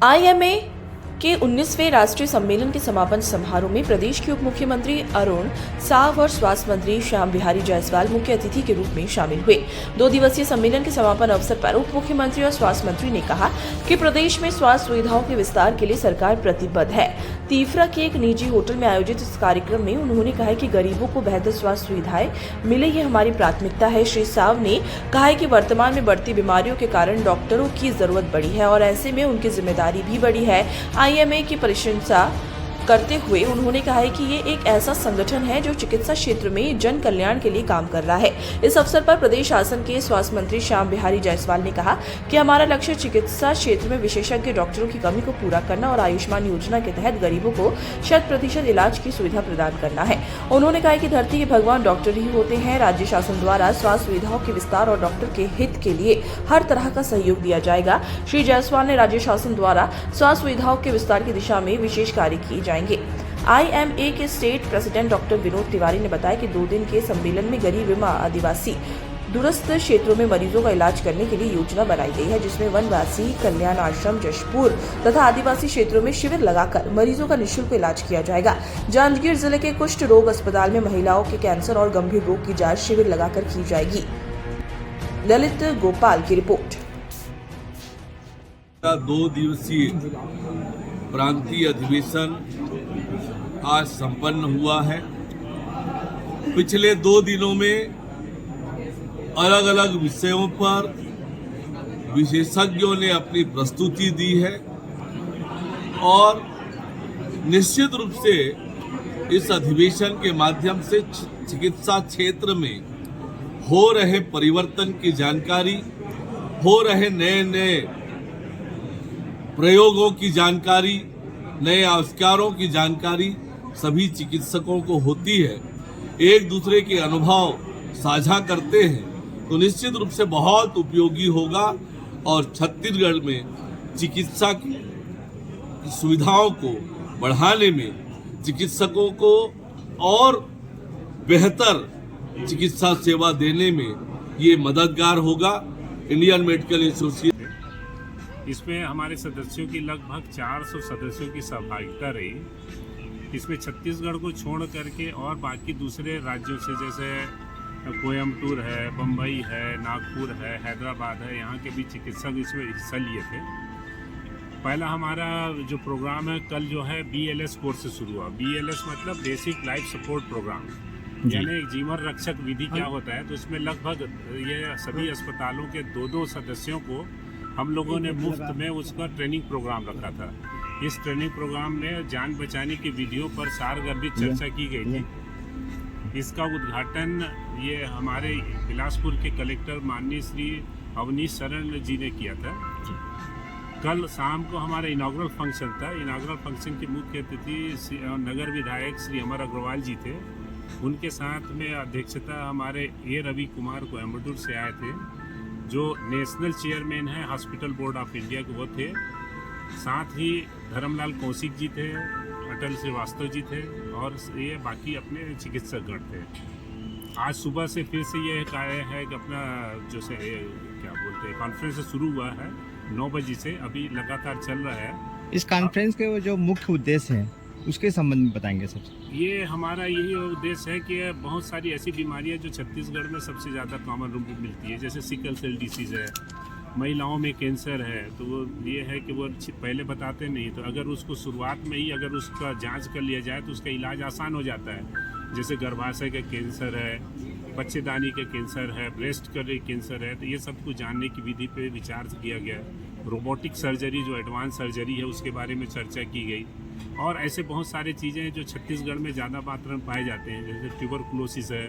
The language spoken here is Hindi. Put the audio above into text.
आईएमए के 19वें राष्ट्रीय सम्मेलन के समापन समारोह में प्रदेश के उप मुख्यमंत्री अरुण साव और स्वास्थ्य मंत्री श्याम बिहारी जायसवाल मुख्य अतिथि के रूप में शामिल हुए। 2 दिवसीय सम्मेलन के समापन अवसर पर उप मुख्यमंत्री और स्वास्थ्य मंत्री ने कहा कि प्रदेश में स्वास्थ्य सुविधाओं के विस्तार के लिए सरकार प्रतिबद्ध है। तीफरा के एक निजी होटल में आयोजित इस कार्यक्रम में उन्होंने कहा कि गरीबों को बेहतर स्वास्थ्य सुविधाएं मिले, ये हमारी प्राथमिकता है। श्री साव ने कहा कि वर्तमान में बढ़ती बीमारियों के कारण डॉक्टरों की जरूरत बढ़ी है और ऐसे में उनकी जिम्मेदारी भी बढ़ी है। आईएमए की प्रशंसा करते हुए उन्होंने कहा है कि ये एक ऐसा संगठन है जो चिकित्सा क्षेत्र में जन कल्याण के लिए काम कर रहा है। इस अवसर पर प्रदेश शासन के स्वास्थ्य मंत्री श्याम बिहारी जायसवाल ने कहा कि हमारा लक्ष्य चिकित्सा क्षेत्र में विशेषज्ञ डॉक्टरों की कमी को पूरा करना और आयुष्मान योजना के तहत गरीबों को 100% इलाज की सुविधा प्रदान करना है। उन्होंने कहा कि धरती के भगवान डॉक्टर ही होते हैं। राज्य शासन द्वारा स्वास्थ्य सुविधाओं के विस्तार और डॉक्टर के हित के लिए हर तरह का सहयोग दिया जाएगा। श्री जायसवाल ने राज्य शासन द्वारा स्वास्थ्य सुविधाओं के विस्तार की दिशा में विशेष कार्य किए जाएंगे। आईएमए के state president doctor Vinod Tiwari ने बताया कि 2 दिन के सम्मेलन में गरीब एवं आदिवासी दूरस्थ क्षेत्रों में मरीजों का इलाज करने के लिए योजना बनाई गई है, जिसमें वनवासी कल्याण आश्रम जशपुर तथा आदिवासी क्षेत्रों में शिविर लगाकर मरीजों का निःशुल्क इलाज किया जाएगा। जांजगीर जिले के कुष्ठ रोग अस्पताल में महिलाओं के कैंसर और गंभीर रोग की जांच शिविर लगाकर की जाएगी। ललित गोपाल की रिपोर्ट। 2 दिवसीय प्रांतीय अधिवेशन आज संपन्न हुआ है। पिछले 2 दिनों में अलग अलग विषयों पर विशेषज्ञों ने अपनी प्रस्तुति दी है और निश्चित रूप से इस अधिवेशन के माध्यम से चिकित्सा क्षेत्र में हो रहे परिवर्तन की जानकारी, हो रहे नए नए प्रयोगों की जानकारी, नए आविष्कारों की जानकारी सभी चिकित्सकों को होती है। एक दूसरे के अनुभव साझा करते हैं तो निश्चित रूप से बहुत उपयोगी होगा और छत्तीसगढ़ में चिकित्सा की सुविधाओं को बढ़ाने में, चिकित्सकों को और बेहतर चिकित्सा सेवा देने में ये मददगार होगा। इंडियन मेडिकल एसोसिएशन इसमें हमारे सदस्यों की लगभग 400 सदस्यों की सहभागिता रही। इसमें छत्तीसगढ़ को छोड़ करके और बाकी दूसरे राज्यों से, जैसे कोयम्बटूर है, बम्बई है, नागपुर है, हैदराबाद है, यहाँ के भी चिकित्सक इसमें हिस्सा लिए थे। पहला हमारा जो प्रोग्राम है कल जो है BLS कोर्स से शुरू हुआ। BLS मतलब बेसिक लाइफ सपोर्ट प्रोग्राम, यानी जीवन रक्षक विधि क्या होता है। तो इसमें लगभग ये सभी अस्पतालों के 2-2 सदस्यों को हम लोगों ने मुफ्त में उसका ट्रेनिंग प्रोग्राम रखा था। इस ट्रेनिंग प्रोग्राम में जान बचाने की विधियों पर सारगर्भित चर्चा की गई थी। इसका उद्घाटन ये हमारे बिलासपुर के कलेक्टर माननीय श्री अवनीश शरण जी ने किया था। कल शाम को हमारा इनाग्रल फंक्शन था। इनाग्रल फंक्शन के मुख्य अतिथि नगर विधायक श्री अमर अग्रवाल जी थे। उनके साथ में अध्यक्षता हमारे रवि कुमार कोयम्बटूर से आए थे, जो नेशनल चेयरमैन है हॉस्पिटल बोर्ड ऑफ इंडिया के, वो थे। साथ ही धर्मलाल कौशिक जी थे, अटल श्रीवास्तव जी थे और ये बाकी अपने चिकित्सकगण थे। आज सुबह से फिर से ये कार्य है कि अपना जो से क्या बोलते हैं कॉन्फ्रेंस शुरू हुआ है 9 बजे से, अभी लगातार चल रहा है। इस कॉन्फ्रेंस के जो मुख्य उद्देश्य हैं उसके संबंध में बताएंगे सर। ये हमारा यही उद्देश्य है कि बहुत सारी ऐसी बीमारियां जो छत्तीसगढ़ में सबसे ज़्यादा कॉमन रूप में मिलती है, जैसे सिकल सेल डिसीज़ है, महिलाओं में कैंसर है। तो वो ये है कि वो पहले बताते नहीं, तो अगर उसको शुरुआत में ही अगर उसका जांच कर लिया जाए तो उसका इलाज आसान हो जाता है। जैसे गर्भाशय का कैंसर है, बच्चेदानी का कैंसर है, ब्रेस्ट का कैंसर है, तो ये सब कुछ जानने की विधि पे विचार किया गया। रोबोटिक सर्जरी जो एडवांस सर्जरी है उसके बारे में चर्चा की गई और ऐसे बहुत सारी चीज़ें हैं जो छत्तीसगढ़ में ज़्यादा मात्रा में पाए जाते हैं, जैसे ट्यूबरकुलोसिस है,